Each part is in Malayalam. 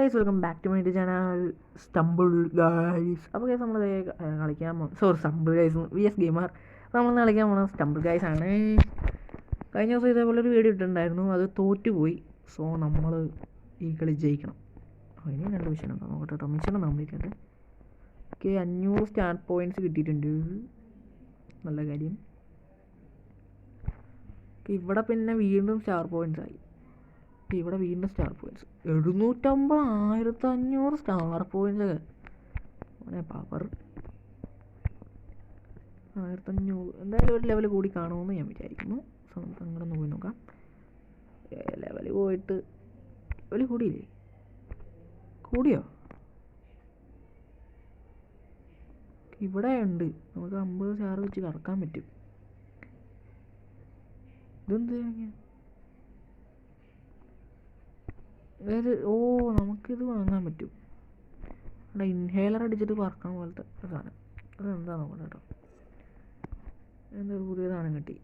Guys welcome back to my channel stumble guys. അപ്പോൾ ഗൈസ് നമ്മൾ കളിക്കാൻ സ്റ്റംബിൾ ഗൈസ് VS ഗെയിമർ. നമ്മൾ കളിക്കാൻ പോകുന്നത് സ്റ്റംബിൾ ഗൈസ് ആണ്. കഴിഞ്ഞ ദിവസം ഇതേപോലെ ഒരു വീഡിയോ ഇട്ടിട്ടുണ്ടായിരുന്നു, അത് തോറ്റുപോയി. സോ നമ്മൾ ഈ കളി ജയിക്കണം. ഇനി 2 മിഷൻ ഉണ്ടോ നോക്കട്ടെ കേട്ടോ. Mission complete. Okay, 500 star points കിട്ടിയിട്ടുണ്ട്, നല്ല കാര്യം. ഇവിടെ പിന്നെ വീണ്ടും സ്റ്റാർ പോയിൻറ്റ്സ് ആയി. ഇവിടെ വീണ്ടും star points 750, 1500 star points. Power 1500 എന്തായാലും ഒരു ലെവൽ കൂടി കാണുമെന്ന് ഞാൻ വിചാരിക്കുന്നു. സോ നമുക്ക് അങ്ങനെ ഒന്ന് പോയി നോക്കാം. ലെവൽ പോയിട്ട് ലെവൽ കൂടിയില്ലേ? കൂടിയോ? ഇവിടെ ഉണ്ട്, നമുക്ക് 50 സ്റ്റാർ വെച്ച് കറക്കാൻ പറ്റും. ഇതെന്ത്? അതായത് നമുക്കിത് വാങ്ങാൻ പറ്റും. അവിടെ ഇൻഹേലർ അടിച്ചിട്ട് പറക്കണ പോലത്തെ സാധനം. അതെന്താ നോക്കണം കേട്ടോ. എന്തൊരു പുതിയ സാധനം കിട്ടി.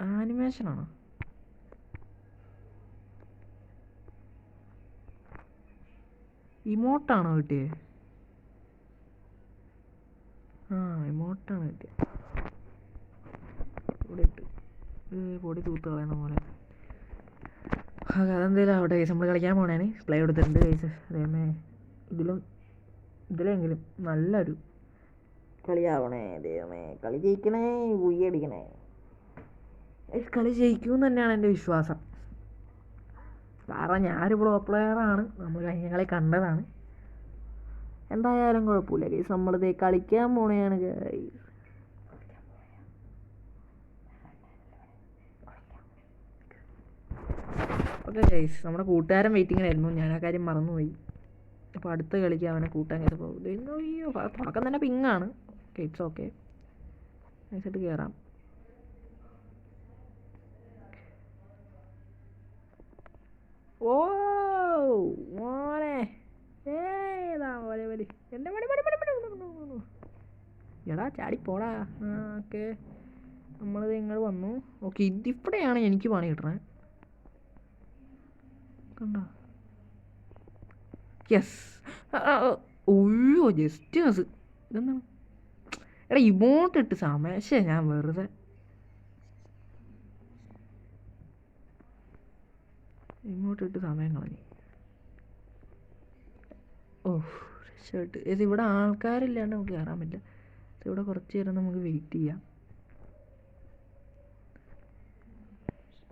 ആനിമേഷനാണോ? ഇമോട്ടാണോ കിട്ടിയത്? ഇമോട്ടാണ് കിട്ടിയത്. ഇവിടെ ഇട്ട് പൊടി തൂത്ത് കളയുന്ന പോലെ. അതെന്തെങ്കിലും അവിടെ കേസ് നമ്മൾ കളിക്കാൻ പോണേന് പ്ലേ എടുത്തിട്ടുണ്ട് കേസ്. അതേമേ ഇതിലെങ്കിലും നല്ലൊരു കളിയാവണേ. ദൈവമേ, കളി ജയിക്കണേ, ഉയ്യടിക്കണേ. കളി ജയിക്കുമെന്ന് തന്നെയാണ് എൻ്റെ വിശ്വാസം. കാരണം ഞാനൊരു പ്രോ പ്ലെയറാണ്, നമ്മൾ കഴിഞ്ഞ കളി കണ്ടതാണ്. എന്തായാലും കുഴപ്പമില്ല കേസ്, നമ്മളിത് കളിക്കാൻ പോണെയാണ് ഗൈസ്. ഓക്കെ ഗൈസ്, നമ്മുടെ കൂട്ടുകാരൻ വെയിറ്റിങ്ങിലായിരുന്നു, ഞാൻ ആ കാര്യം മറന്നുപോയി. അപ്പോൾ അടുത്ത കളിക്ക് അവനെ കൂട്ടാൻ കയറ്റപ്പോൾ അയ്യോ തുടക്കം തന്നെ പിങ്ങാണ്. ഓക്കെ, ഇറ്റ്സ് ഓക്കെ, നൈസായിട്ട് കയറാം. ഓ മോനെ, ഏതാ പോലെ വലി എൻ്റെ മണി എടാ ചാടിപ്പോടാ. ഓക്കെ, നമ്മളിത് ഇങ്ങോട്ട് വന്നു. ഓക്കെ, ഇതിവിടെയാണ് എനിക്ക് പണി കിട്ടണേ. കണ്ടോ? യെസ്. ഒയ്യോ, ജസ്റ്റ് മിസ്. ഇതെന്താണ്? എടാ ഇമോട്ട് ഇട്ട് സമയശേ, ഞാൻ വെറുതെ ഇമോട്ട് ഇട്ട് സമയം കളഞ്ഞു. രക്ഷപ്പെട്ട്. ഇത് ഇവിടെ ആൾക്കാരില്ലാണ്ട് നമുക്ക് കയറാൻ പറ്റില്ല. ഇവിടെ കുറച്ച് നേരം നമുക്ക് വെയിറ്റ് ചെയ്യാം.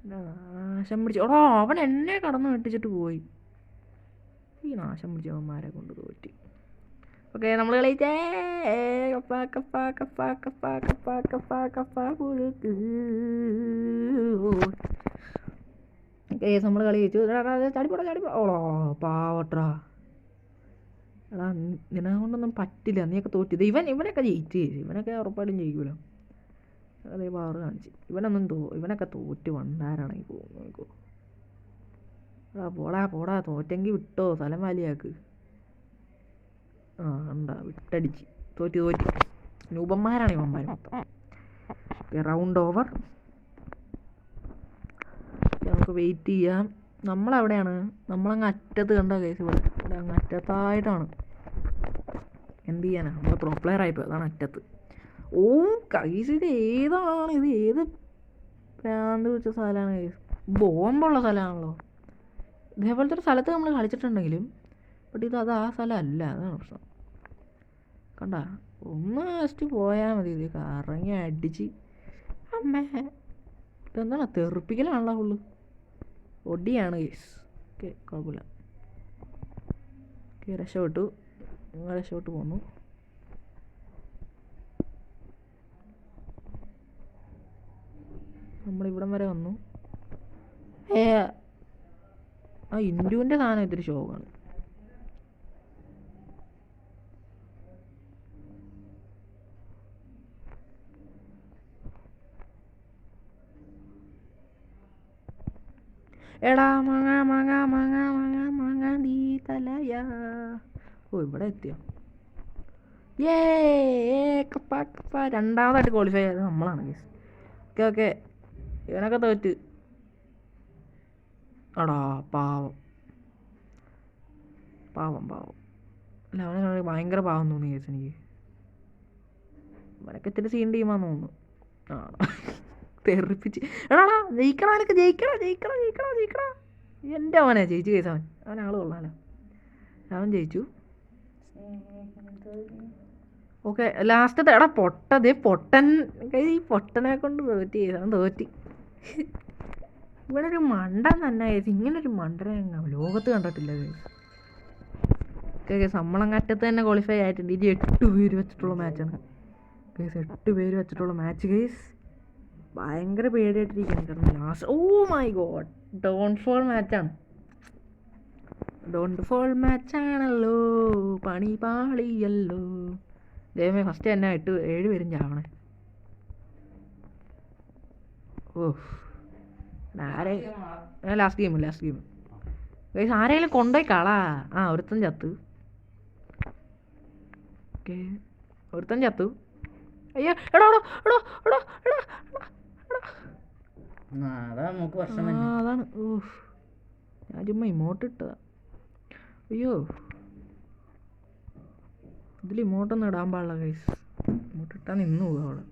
നാശം പിടിച്ചു. അവൻ എന്നെ കടന്നു വെട്ടിച്ചിട്ട് പോയി. ഈ നാശം പിടിച്ചവന്മാരെ കൊണ്ട് തോറ്റി. ഓക്കെ, നമ്മൾ കളിച്ചേ. നമ്മൾ കളി ജയിച്ചു. പാവട്രാ. എടാ നിന്നെ കൊണ്ടൊന്നും പറ്റില്ല, നീയൊക്കെ തോറ്റിത്. ഇവനൊക്കെ ജയിച്ച്, ഇവനൊക്കെ ഉറപ്പായിട്ടും ജയിക്കുമല്ലോ. അതേ പവർ കാണിച്ച്. ഇവനൊക്കെ തോറ്റ് വണ്ടാരാണെങ്കിൽ പോകുന്നു. നോക്കോ, പോടാ തോറ്റെങ്കിൽ വിട്ടോ, സ്ഥലം വാലിയാക്ക്. ഉണ്ടാ വിട്ടടിച്ച് തോറ്റ്. നൂപന്മാരാണ് ഇവന്മാർ മൊത്തം. Round over. നമുക്ക് വെയിറ്റ് ചെയ്യാം. നമ്മളെവിടെയാണ്? നമ്മളങ്ങ് അറ്റത്ത് കണ്ട കേസ്. ഇവിടെ അങ്ങ് അറ്റത്തായിട്ടാണ്. എന്ത് ചെയ്യാനാ, നമ്മൾ പ്രോ പ്ലെയർ ആയിപ്പോയി, അതാണ് അറ്റത്ത്. കൈസ് ഇത് ഏതാണ്? ഇത് ഏത് പ്രാന്ത് വെച്ച സ്ഥലമാണ് കൈസ്? ബോംബുള്ള സ്ഥലമാണല്ലോ. ഇതേപോലത്തെ ഒരു സ്ഥലത്ത് നമ്മൾ കളിച്ചിട്ടുണ്ടെങ്കിലും ബട്ട് ഇത് ആ സ്ഥലമല്ല, അതാണ് പ്രശ്നം. കണ്ട, ഒന്ന് ജസ്റ്റ് പോയാൽ മതി. ഇത് കറങ്ങി അടിച്ച് അമ്മേ. ഇതെന്താണ്, തെറിപ്പിക്കലാണല്ലോ ഫുള്ള്. ഒടിയാണ് കേസ്. ഓക്കെ, കുഴപ്പമില്ല. ഓക്കെ, രക്ഷപ്പെട്ടു പോന്നു. നമ്മളിവിടം വരെ വന്നു. ഇൻഡുവിൻ്റെ സാധനം ഇത്തിരി ഷോക്കാണ്. എടാ മാങ്ങ നീ തലയാ. ഇവിടെ എത്തിയോ? രണ്ടാമതായിട്ട് ക്വാളിഫൈ ചെയ്തത് നമ്മളാണ് കേസ്. ഓക്കെ, ഇവനൊക്കെ തോറ്റ്. എടാ പാവം. പാവം പാവം. അല്ല അവനെ ഭയങ്കര പാവം തോന്നി കേസ് എനിക്ക്. അവനൊക്കെ ഇത്തിരി സീൻ ടീമാന്ന് തോന്നുന്നു. ആ തെറിപ്പിച്ച് എടാടാ ജയിക്കണ എനിക്ക് ജയിക്കണ. എൻ്റെ അവനെ ജയിച്ചു കേസ്. അവൻ ആൾ കൊള്ളാലോ. അവൻ ജയിച്ചു. ഓക്കെ ലാസ്റ്റത്തെ എടാ പൊട്ടൻ ഈ പൊട്ടനെ കൊണ്ട് തോറ്റി അവൻ തോറ്റി. ഇവിടെ ഒരു മണ്ടൻ തന്നെ കേസ്. ഇങ്ങനൊരു മണ്ടനെ ലോകത്ത് കണ്ടിട്ടില്ല കേസ്. ഓക്കെ നമ്മളങ്ങറ്റത്ത് തന്നെ ക്വാളിഫൈ ആയിട്ടുണ്ട്. ഇത് 8 പേര് വെച്ചിട്ടുള്ള മാച്ചാണ് കേസ്. 8 പേര് വെച്ചിട്ടുള്ള മാച്ച് കേസ്. ഭയങ്കര പേടിയായിട്ടിരിക്കുകയാണ്. കാരണം ലാസ്റ്റ് മൈ ഗോഡ് ഡോൺഫോൾ മാച്ചാണല്ലോ. പണി പാളിയല്ലോ. ദൈവമേ ഫസ്റ്റ് തന്നെ 7 പേരും ചാവണേ. Last game guys. ആരെങ്കിലും കൊണ്ടുപോയി കളാ. ഒരുത്തൻ ചത്തു. ഓക്കെ ഒരുത്തൻ ചത്തു. അയ്യോ എടോ അതാണ്. ഞാൻ ചുമ്മാ ഇമോട്ട് ഇട്ടതാ. അയ്യോ ഇതിൽ ഇമോട്ടൊന്നും ഇടാൻ പാടില്ല ഗൈസ്. ഇമോട്ട് ഇട്ടാൽ നിന്ന് പോകും അവിടെ.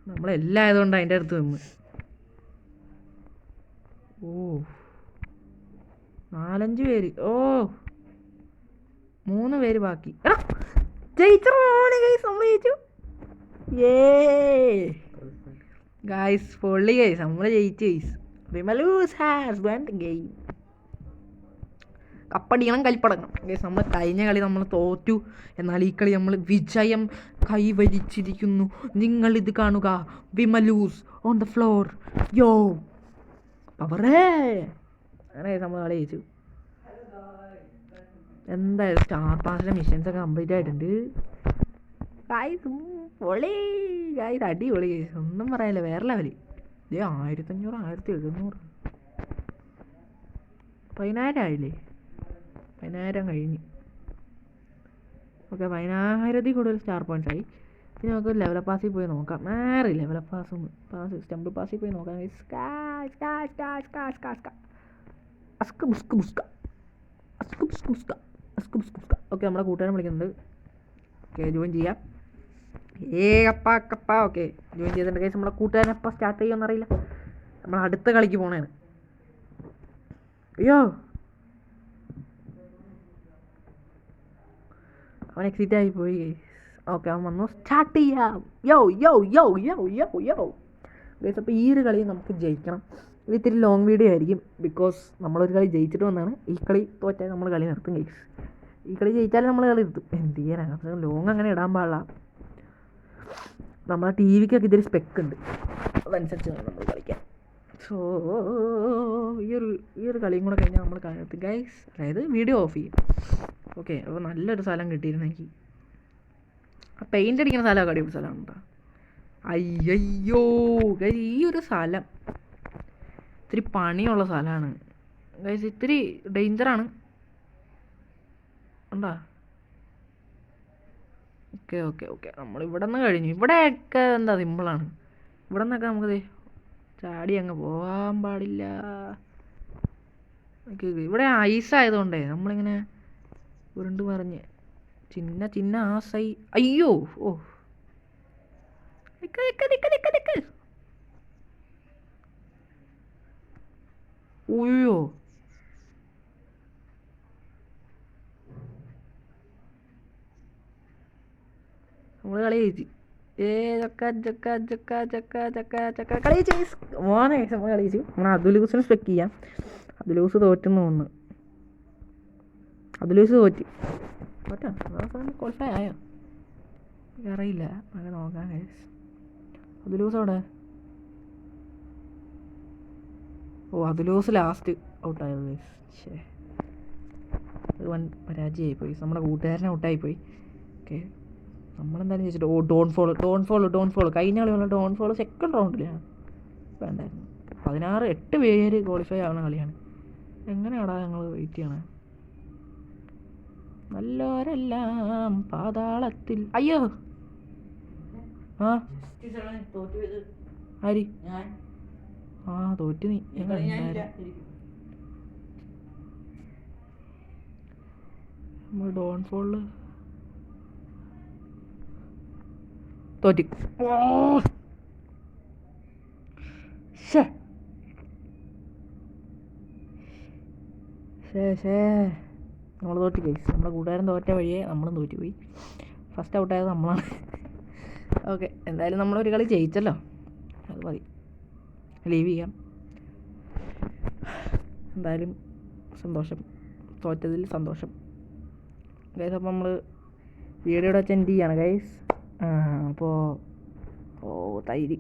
നമ്മളെല്ലാം ആയതുകൊണ്ട് അതിൻ്റെ അടുത്ത് നിന്ന്. 4-5 പേര്. 3 പേര് ബാക്കി. ജയിച്ചു ഗൈസ്. പൊള്ളി ഗൈസ്. നമ്മൾ ജയിച്ചു guys. Vimaloos has won game. കപ്പടിക്കണം കലിപ്പടക്കണം ഗൈസ്. നമ്മൾ കഴിഞ്ഞ കളി നമ്മൾ തോറ്റു. എന്നാൽ ഈ കളി നമ്മൾ വിജയം കൈവരിച്ചിരിക്കുന്നു. നിങ്ങളിത് കാണുക. വിമലൂസ് ഓൺ ദ ഫ്ലോർ. യോ അവരേ അങ്ങനെ നമ്മൾ കളി ജയിച്ചു. എന്തായാലും സ്റ്റാർ പാസിലെ മിഷൻസൊക്കെ കംപ്ലീറ്റ് ആയിട്ടുണ്ട് ഗൈസ്. പൊളി ഗൈസ്. അടിപൊളി ഗൈസ്. ഒന്നും പറയാനില്ല. വേറെ ലെവല്. 1500 1700 10,000 ആയില്ലേ? 10,000 കഴിഞ്ഞ്. ഓക്കെ 10,000ത്തിൽ കൂടുതൽ സ്റ്റാർ പോയിൻറ്റ്സ് ആയി. ഇനി നമുക്ക് ലെവൽ പാസിൽ പോയി നോക്കാം. ലെവൽ പാസ് ടെമ്പിൾ പാസിൽ പോയി നോക്കാം. ഓക്കെ നമ്മളെ കൂട്ടുകാരൻ വിളിക്കുന്നുണ്ട്. ഓക്കെ ജോയിൻ ചെയ്യാം. കപ്പ ഓക്കെ ജോയിൻ ചെയ്തിട്ടുണ്ട് ഗൈസ്. നമ്മളെ കൂട്ടുകാരൻ എപ്പോൾ സ്റ്റാർട്ട് ചെയ്യുമെന്നറിയില്ല. നമ്മൾ അടുത്ത കളിക്ക് പോണേണ്. അയ്യോ അവൻ എക്സിറ്റ് ആയി പോയി ഗൈസ്. ഓക്കെ അവൻ വന്നു. സ്റ്റാർട്ട് ചെയ്യാം. ഗൈസ് അപ്പോൾ ഈ ഒരു കളി നമുക്ക് ജയിക്കണം. ഇത് ഇത്തിരി ലോങ് വീഡിയോ ആയിരിക്കും. ബിക്കോസ് നമ്മളൊരു കളി ജയിച്ചിട്ട് വന്നാണ്. ഈ കളി തോറ്റാൽ നമ്മൾ കളി നിർത്തും ഗൈസ്. ഈ കളി ജയിച്ചാലും നമ്മൾ കളി നിർത്തും. എന്ത് ചെയ്യാനാണ് ലോങ് അങ്ങനെ ഇടാൻ പാടില്ല. നമ്മളെ ടി വിക്കൊക്കെ ഇതൊരു സ്പെക്ക് ഉണ്ട്. അതനുസരിച്ച് വേണം നമ്മൾ കളിക്കാൻ. സോ ഈ ഒരു കളിയും കൂടെ കഴിഞ്ഞാൽ നമ്മൾ കളിക്കും ഗൈസ്. അതായത് വീഡിയോ ഓഫ് ചെയ്യും. ഓക്കെ അപ്പോൾ നല്ലൊരു സ്ഥലം കിട്ടിയിരുന്നു എനിക്ക്. ആ പെയിൻ്റ് അടിക്കുന്ന സ്ഥലമൊക്കെ അടിപൊളി സ്ഥലമാണ് കേട്ടോ. അയ്യോ ഗൈസ് ഈ ഒരു സ്ഥലം ഇത്തിരി പണിയുള്ള സ്ഥലമാണ് ഗൈസ്. ഇത്തിരി ഡേഞ്ചറാണ് ഉണ്ടാ. ഓക്കെ നമ്മൾ ഇവിടെ നിന്ന് കഴിഞ്ഞു. ഇവിടെയൊക്കെ എന്താ സിമ്പിളാണ്. ഇവിടെ നിന്നൊക്കെ നമുക്ക് ചാടി അങ്ങ് പോകാൻ പാടില്ല. ഇവിടെ ഐസായതുകൊണ്ടേ നമ്മളിങ്ങനെ ഉരുണ്ട് പറഞ്ഞ് ചിന്ന ആസൈ. അയ്യോ അയ്യോ നമ്മൾ കളി ജയിച്ചു. കളി ജയിച്ചു മോനെ. നമ്മൾ കളിച്ചു. നമ്മൾ അബ്ദുലൂസിനെ സ്പെക്ക് ചെയ്യാം. അബ്ദുലൂസ് തോറ്റെന്ന് തോന്നുന്നു. അബ്ദുലൂസ് തോറ്റി. തോറ്റാ ക്വാളിഫൈ ആയോ അറിയില്ല. അങ്ങനെ നോക്കാം ഗൈസ്. അബ്ദുലൂസ് അവിടെ. അബ്ദുലൂസ് ലാസ്റ്റ് ഔട്ടായത് ഗൈസ്. അത് വൻ പരാജയമായിപ്പോയി. നമ്മുടെ കൂട്ടുകാരനെ ഔട്ടായിപ്പോയി. ഓക്കെ നമ്മളെന്തായാലും ചോദിച്ചിട്ട് ഡോൺ ഫോൾ കഴിഞ്ഞ കളിയുള്ള ഡോൺ ഫോൾ സെക്കൻഡ് റൗണ്ടിലാണ് വേണ്ടായിരുന്നു. 8 പേര് ക്വാളിഫൈ ആവുന്ന കളിയാണ്. എങ്ങനെയാടാ ഞങ്ങൾ വെയിറ്റ് ചെയ്യണേ? നല്ലവരെല്ലാം പാതാളത്തിൽ. അയ്യോ ആര് തോറ്റു നീ. നമ്മൾ ഡോൺഫോളിൽ തോറ്റി. ശേ നമ്മൾ തോറ്റി ഗൈസ്. നമ്മുടെ കൂട്ടുകാരൻ തോറ്റ വഴിയെ നമ്മളും തോറ്റുപോയി. ഫസ്റ്റ് ഔട്ടായത് നമ്മളാണ്. ഓക്കെ, എന്തായാലും നമ്മളൊരു കളി ജയിച്ചല്ലോ, അത് മതി, ലീവ് ചെയ്യാം. എന്തായാലും സന്തോഷം, തോറ്റതിൽ സന്തോഷം ഗൈസ്. അപ്പോൾ നമ്മൾ വീഡിയോയുടെ വെച്ച് എൻഡ് ചെയ്യാണ് ഗൈസ്. അപ്പോൾ തൈര്